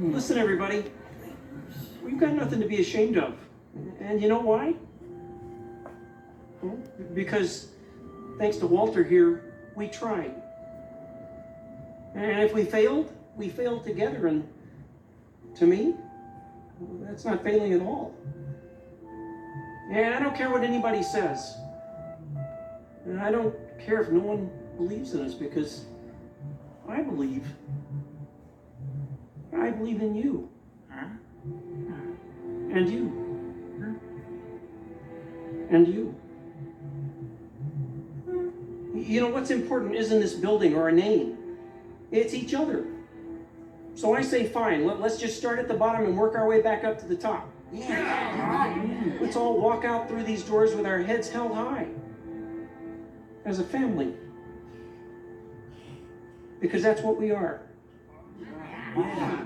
Listen, everybody. We've got nothing to be ashamed of. And you know why? Well, because thanks to Walter here, we tried. And if we failed together. And to me, that's not failing at all. And I don't care what anybody says. And I don't care if no one believes in us, because I believe in you. And you. And you. You know, what's important isn't this building or a name. It's each other. So I say, fine, let's just start at the bottom and work our way back up to the top. Yeah. Let's all walk out through these doors with our heads held high. As a family. Because that's what we are. Yeah.